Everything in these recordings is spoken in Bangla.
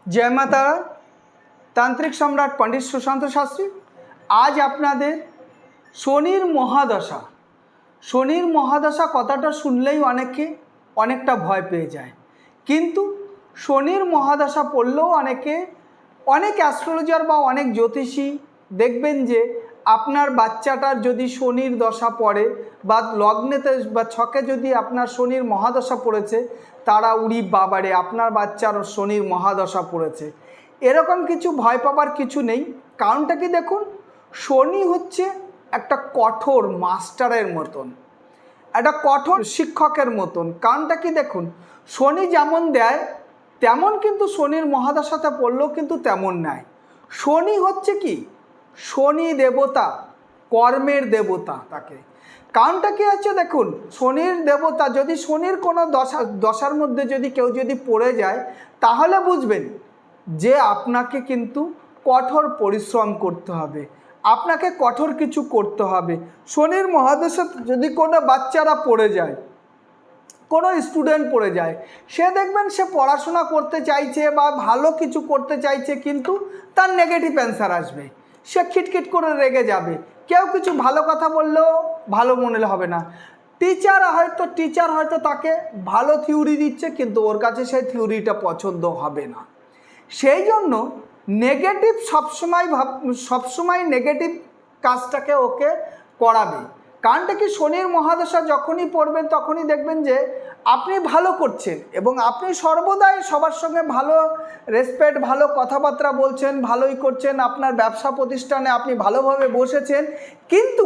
जय माता तांत्रिक सम्राट पंडित सुशांत शास्त्री। आज आपनादेर शनिर महादशा कथाटा शुनलेई अनेके अनेकटा भय पेये जाए, किन्तु शनिर महादशा पड़लेও अनेके अनेक एस्ट्रोलजार बा अनेक ज्योतिषी देखबेन जे आपनार बाच्चाटार यदि शनिर दशा पड़े बा लग्नेते बा छके यदि आपनार शनिर महादशा पड़ेছে तारा उड़ी बाबारे आपनार बाच्चार शनिर महादशा पड़ेছে एरकम किछु भय पाबार किछु नेই। कारणटा कि देखुन शनि हच्छे একটা কঠোর মাস্টারের মতন, একটা কঠোর শিক্ষকের মতন। কারণটা কি দেখুন শনি যেমন দেয় তেমন কিন্তু শনির মহাদশাতে পড়লেও কিন্তু তেমন নাই। শনি হচ্ছে কি শনি দেবতা, কর্মের দেবতা তাকে। কারণটা কি হচ্ছে দেখুন শনির দেবতা যদি শনির কোনো দশার মধ্যে যদি কেউ যদি পড়ে যায় তাহলে বুঝবেন যে আপনাকে কিন্তু কঠোর পরিশ্রম করতে হবে, আপনাকে কঠোর কিছু করতে হবে। শনির মহাদশা যদি কোনো বাচ্চারা পড়ে যায়, কোনো স্টুডেন্ট পড়ে যায়, সে দেখবেন সে পড়াশোনা করতে চাইছে বা ভালো কিছু করতে চাইছে কিন্তু তার নেগেটিভ অ্যান্সার আসবে, সে খিটখিট করে রেগে যাবে, কেউ কিছু ভালো কথা বললেও ভালো মনে হবে না। টিচার হয়তো তাকে ভালো থিওরি দিচ্ছে কিন্তু ওর কাছে সেই থিওরিটা পছন্দ হবে না। সেই জন্য নেগেটিভ সবসময় নেগেটিভ কাজটাকে ওকে করাবে। কারণটা কি শনির মহাদশা যখনই পড়বেন তখনই দেখবেন যে আপনি ভালো করছেন এবং আপনি সর্বদাই সবার সঙ্গে ভালো রেসপেক্ট, ভালো কথাবার্তা বলছেন, ভালোই করছেন, আপনার ব্যবসা প্রতিষ্ঠানে আপনি ভালোভাবে বসেছেন, কিন্তু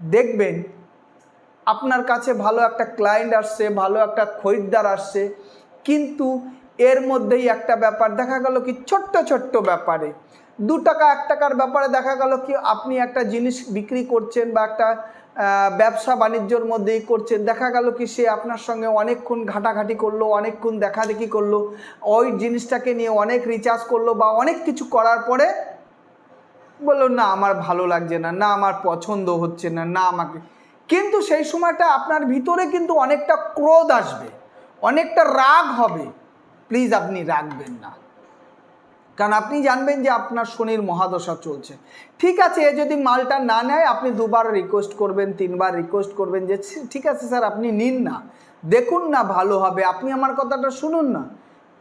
দেখবেন আপনার কাছে ভালো একটা ক্লায়েন্ট আসছে, ভালো একটা খরিদ্দার আসছে, কিন্তু এর মধ্যেই একটা ব্যাপার দেখা গেল কি ছোট্ট ব্যাপারে 2 টাকা 1 টাকার ব্যাপারে দেখা গেল কি আপনি একটা জিনিস বিক্রি করছেন বা একটা ব্যবসা বাণিজ্যর মধ্যেই করছেন, দেখা গেল কি সে আপনার সঙ্গে অনেকক্ষণ ঘাটাঘাটি করলো, অনেকক্ষণ দেখাদেখি করলো, ওই জিনিসটাকে নিয়ে অনেক রিচার্জ করলো বা অনেক কিছু করার পরে বললো না আমার ভালো লাগছে না, না আমার পছন্দ হচ্ছে না, না আমাকে, কিন্তু সেই সময়টা আপনার ভিতরে কিন্তু অনেকটা ক্রোধ আসবে, অনেকটা রাগ হবে। প্লিজ আপনি রাখবেন না, কারণ আপনি জানবেন যে আপনার শনির মহাদশা চলছে। ঠিক আছে, এ যদি মালটা না নেয় আপনি 2 বার রিকোয়েস্ট করবেন, 3 বার রিকোয়েস্ট করবেন যে ঠিক আছে স্যার আপনি নিন না, দেখুন না ভালো হবে, আপনি আমার কথাটা শুনুন না,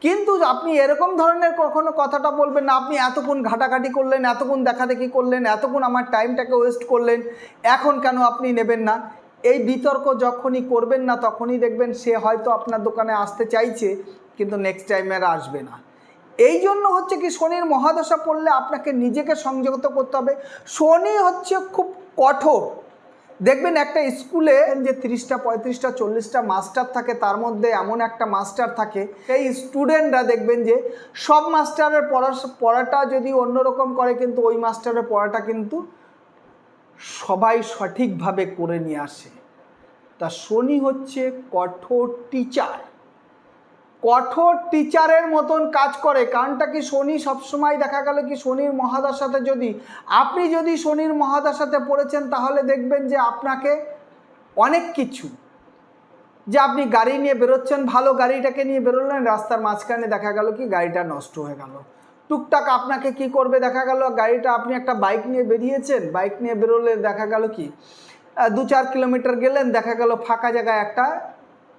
কিন্তু আপনি এরকম ধরনের কখনো কথাটা বলবেন না আপনি এতক্ষণ ঘাটাঘাটি করলেন, এতক্ষণ দেখাদেখি করলেন, এতক্ষণ আমার টাইমটাকে ওয়েস্ট করলেন, এখন কেন আপনি নেবেন না। এই বিতর্ক যখনই করবেন না তখনই দেখবেন সে হয়তো আপনার দোকানে আসতে চাইছে কিন্তু নেক্সট টাইমে আর আসবে না। এই জন্য হচ্ছে কি শনির মহাদশা পড়লে আপনাকে নিজেকে সংযত করতে হবে। শনি হচ্ছে খুব কঠোর। দেখবেন একটা স্কুলে যে 30টা 35টা 40টা মাস্টার থাকে, তার মধ্যে এমন একটা মাস্টার থাকে সেই স্টুডেন্টরা দেখবেন যে সব মাস্টারের পড়াটা যদি অন্যরকম করে কিন্তু ওই মাস্টারের পড়াটা কিন্তু সবাই সঠিকভাবে করে নিয়ে আসে। তা শনি হচ্ছে কঠোর টিচার, কঠোর টিচারের মতন কাজ করে। কারণটা কি শনি সবসময় দেখা গেল কি শনির মহাদশাতে আপনি যদি শনির মহাদশাতে পড়েছেন তাহলে দেখবেন যে আপনাকে অনেক কিছু, যে আপনি গাড়ি নিয়ে বেরোচ্ছেন, ভালো গাড়িটাকে নিয়ে বেরোলেন, রাস্তার মাঝখানে দেখা গেল কি গাড়িটা নষ্ট হয়ে গেল, টুকটাক আপনাকে কি করবে দেখা গেল গাড়িটা, আপনি একটা বাইক নিয়ে বেরিয়েছেন, বাইক নিয়ে বেরোলে দেখা গেল কি 2-4 কিলোমিটার গেলেন, দেখা গেল ফাঁকা জায়গায় একটা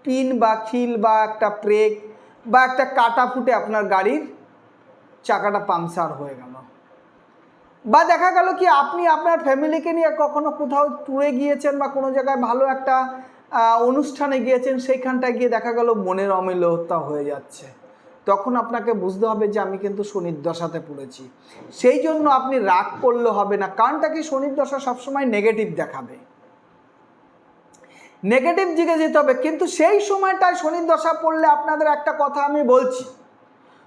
পিন বা খিল বা একটা ব্রেক বা একটা কাটা ফুটে আপনার গাড়ির চাকাটা পাংচার হয়ে গেল, বা দেখা গেল কি আপনি আপনার ফ্যামিলিকে নিয়ে কখনো কোথাও ট্যুরে গিয়েছেন বা কোনো জায়গায় ভালো একটা অনুষ্ঠানে গিয়েছেন, সেইখানটায় গিয়ে দেখা গেল মনের অমিলতা হয়ে যাচ্ছে, তখন আপনাকে বুঝতে হবে যে আমি কিন্তু শনির দশাতে পড়েছি। সেই জন্য আপনি রাগ করলে হবে না, কারণটা কি শনির দশা সবসময় নেগেটিভ দেখাবে, নেগেটিভ দিকে যেতে হবে। কিন্তু সেই সময়টায় শনির দশা পড়লে আপনাদের একটা কথা আমি বলছি,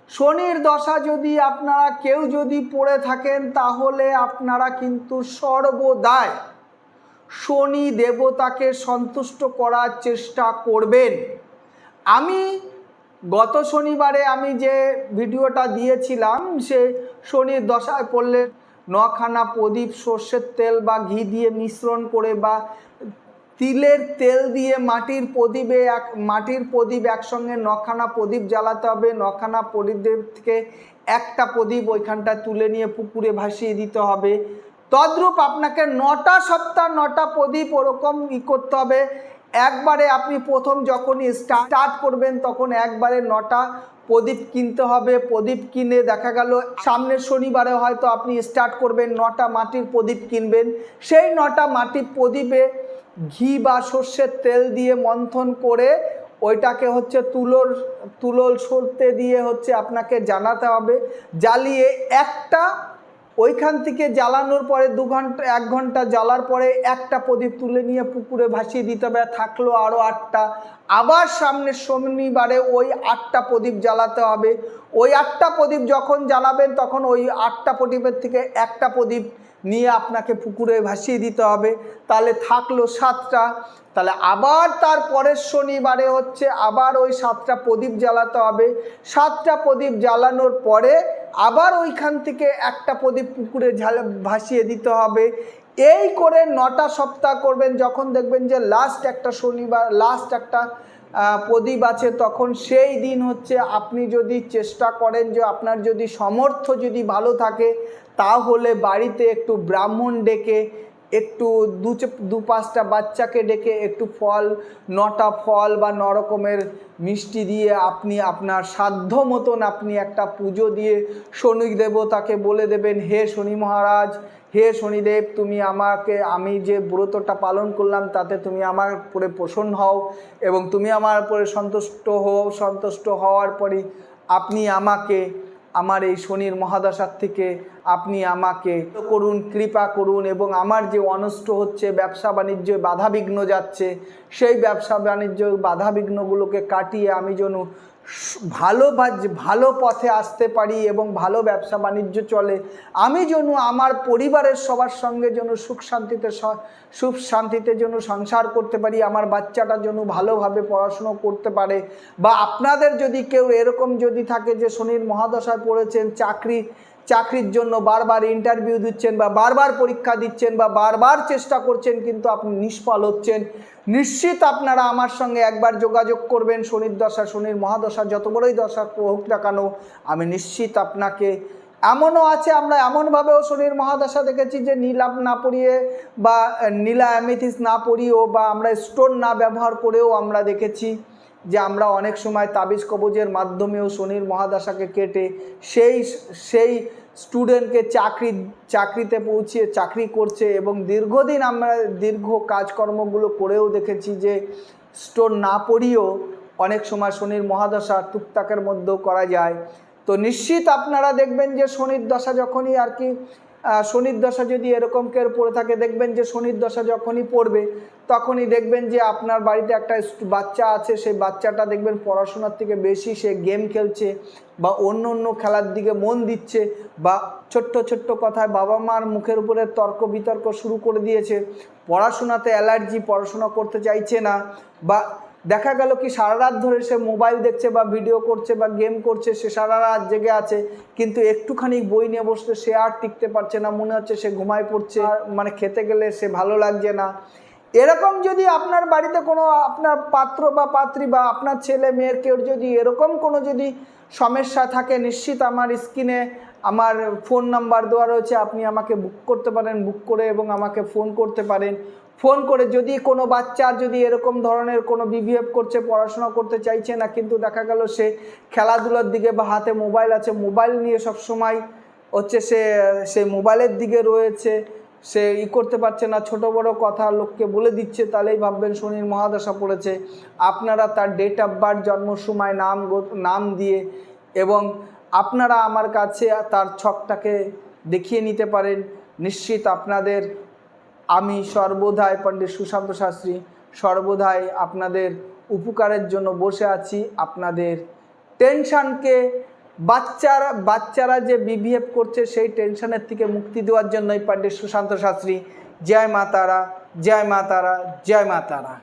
শনির দশা যদি আপনারা কেউ যদি পড়ে থাকেন তাহলে আপনারা কিন্তু সর্বদাই শনি দেবতাকে সন্তুষ্ট করার চেষ্টা করবেন। আমি গত শনিবারে আমি যে ভিডিওটা দিয়েছিলাম সে শনির দশায় পড়লে 9খানা প্রদীপ সর্ষের তেল বা ঘি দিয়ে মিশ্রণ করে বা তিলের তেল দিয়ে মাটির প্রদীপ একসঙ্গে 9খানা প্রদীপ জ্বালাতে হবে। 9খানা প্রদীপ থেকে একটা প্রদীপ ওইখানটা তুলে নিয়ে পুকুরে ভাসিয়ে দিতে হবে। তদ্রূপ আপনাকে 9টা সপ্তাহ 9টা প্রদীপ ওরকম করতে হবে। একবারে আপনি প্রথম যখনই স্টার্ট করবেন তখন একবারে 9টা প্রদীপ কিনতে হবে। প্রদীপ কিনে দেখা গেল সামনের শনিবারে হয়তো আপনি স্টার্ট করবেন, 9টা মাটির প্রদীপ কিনবেন। সেই 9টা মাটির প্রদীপে ঘি বা সর্ষের তেল দিয়ে মন্থন করে ওইটাকে হচ্ছে তুলোর সরতে দিয়ে হচ্ছে আপনাকে জ্বালাতে হবে। জ্বালিয়ে একটা ওইখান থেকে জ্বালানোর পরে 2 ঘন্টা 1 ঘন্টা জ্বালার পরে একটা প্রদীপ তুলে নিয়ে পুকুরে ভাসিয়ে দিতে হবে। থাকলো আরও 8টা। আবার সামনের শনিবারে ওই 8টা প্রদীপ জ্বালাতে হবে। ওই 8টা প্রদীপ যখন জ্বালাবেন তখন ওই 8টা প্রদীপের থেকে একটা প্রদীপ নিয়ে আপনাকে পুকুরে ভাসিয়ে দিতে হবে। তাহলে থাকলো 7টা। তাহলে আবার তার পরের শনিবারে হচ্ছে আবার ওই 7টা প্রদীপ জ্বালাতে হবে। 7টা প্রদীপ জ্বালানোর পরে আবার ওইখান থেকে একটা প্রদীপ পুকুরে ভাসিয়ে দিতে হবে। এই করে 9টা সপ্তাহ করবেন। যখন দেখবেন যে লাস্ট একটা শনিবার লাস্ট একটা প্রদীপ আছে তখন সেই দিন হচ্ছে আপনি যদি চেষ্টা করেন যে আপনার যদি সামর্থ্য যদি ভালো থাকে তাহলে বাড়িতে একটু ব্রাহ্মণ ডেকে একটু 2-5টা বাচ্চাকে ডেকে একটু 9টা ফল বা 9 রকমের মিষ্টি দিয়ে আপনি আপনার সাধ্য মতন আপনি একটা পুজো দিয়ে শনি দেবতাকে বলে দেবেন, হে শনি মহারাজ, হে শনিদেব, তুমি আমি যে ব্রতটা পালন করলাম তাতে তুমি আমার উপরে প্রসন্ন হও এবং তুমি আমার উপরে সন্তুষ্ট হওয়ার পরে আপনি আমাকে আমার এই শনির মহাদশার থেকে আপনি আমাকে করুন, কৃপা করুন এবং আমার যে অনষ্ট হচ্ছে, ব্যবসা বাণিজ্য বাধাবিঘ্ন যাচ্ছে, সেই ব্যবসা বাণিজ্য বাধাবিঘ্নগুলোকে কাটিয়ে আমি যেন ভালো পথে আসতে পারি এবং ভালো ব্যবসা বাণিজ্য চলে। আমি যেন আমার পরিবারের সবার সঙ্গে যেন সুখ শান্তিতে যেন সংসার করতে পারি, আমার বাচ্চাটা যেন ভালোভাবে পড়াশুনো করতে পারে। বা আপনাদের যদি কেউ এরকম যদি থাকে যে শনির মহাদশায় পড়েছেন, চাকরির জন্য বারবার ইন্টারভিউ দিচ্ছেন বা বারবার পরীক্ষা দিচ্ছেন বা বারবার চেষ্টা করছেন কিন্তু আপনি নিষ্ফল হচ্ছেন, নিশ্চিত আপনারা আমার সঙ্গে একবার যোগাযোগ করবেন। শনির দশা, শনির মহাদশা যত বড়ই দশা হোক না কেন, আমি নিশ্চিত আপনাকে এমনও আছে, আমরা এমনভাবেও শনির মহাদশা দেখেছি যে নীলা না পরিয়ে বা নীলা অ্যামেথিস না পরিয়েও বা আমরা স্টোন না ব্যবহার করেও আমরা দেখেছি যে আমরা অনেক সময় তাবিজ কবজের মাধ্যমেও শনির মহাদশাকে কেটে সেই স্টুডেন্টকে চাকরিতে পৌঁছিয়ে চাকরি করছে এবং দীর্ঘদিন আমরা দীর্ঘ কাজকর্মগুলো করেও দেখেছি যে স্টোন না পড়িয়েও অনেক সময় শনির মহাদশা টুকটাকের মধ্যেও করা যায়। তো নিশ্চিত আপনারা দেখবেন যে শনির দশা যখনই আর কি শনির দশা যদি এরকম কেউ পড়ে থাকে, দেখবেন যে শনির দশা যখনই পড়বে তখনই দেখবেন যে আপনার বাড়িতে একটা বাচ্চা আছে, সেই বাচ্চাটা দেখবেন পড়াশোনার থেকে বেশি সে গেম খেলছে বা অন্য খেলার দিকে মন দিচ্ছে বা ছোট্ট কথায় বাবা মার মুখের উপরে তর্ক বিতর্ক শুরু করে দিয়েছে, পড়াশোনাতে অ্যালার্জি, পড়াশোনা করতে চাইছে না বা দেখা গেল কি সারা রাত ধরে সে মোবাইল দেখছে বা ভিডিও করছে বা গেম করছে, সে সারা রাত জেগে আছে কিন্তু একটুখানি বই নিয়ে বসলে সে আর টিকতে পারছে না, মনে হচ্ছে সে ঘুমায় পড়ছে, মানে খেতে গেলে সে ভালো লাগছে না। এরকম যদি আপনার বাড়িতে কোনো আপনার পাত্র বা পাত্রী বা আপনার ছেলে মেয়ের কেউ যদি এরকম কোনো যদি সমস্যা থাকে, নিশ্চিত আমার স্ক্রিনে আমার ফোন নাম্বার দেওয়া রয়েছে, আপনি আমাকে বুক করতে পারেন, বুক করে এবং আমাকে ফোন করতে পারেন। ফোন করে যদি কোনো বাচ্চার যদি এরকম ধরনের কোনো বিহেভ করছে, পড়াশোনা করতে চাইছে না কিন্তু দেখা গেল সে খেলাধুলার দিকে বা হাতে মোবাইল আছে, মোবাইল নিয়ে সবসময় হচ্ছে সে মোবাইলের দিকে রয়েছে, সে করতে পারছে না, ছোট বড় কথা লোককে বলে দিচ্ছে, তাহলেই ভাববেন শনির মহাদশা পড়েছে। আপনারা তার ডেট অফ বার্থ, জন্ম সময়, নাম দিয়ে এবং আপনারা আমার কাছে তার ছকটাকে দেখিয়ে নিতে পারেন। নিশ্চিত আপনাদের আমি সর্বদাই পণ্ডিত সুশান্ত শাস্ত্রী সর্বদাই আপনাদের উপকারের জন্য বসে আছি। আপনাদের টেনশনকে বাচ্চারা যে বিহেভ করছে সেই টেনশনের থেকে মুক্তি দেওয়ার জন্যই পণ্ডিত সুশান্ত শাস্ত্রী। জয় মা তারা, জয় মা তারা, জয় মা তারা।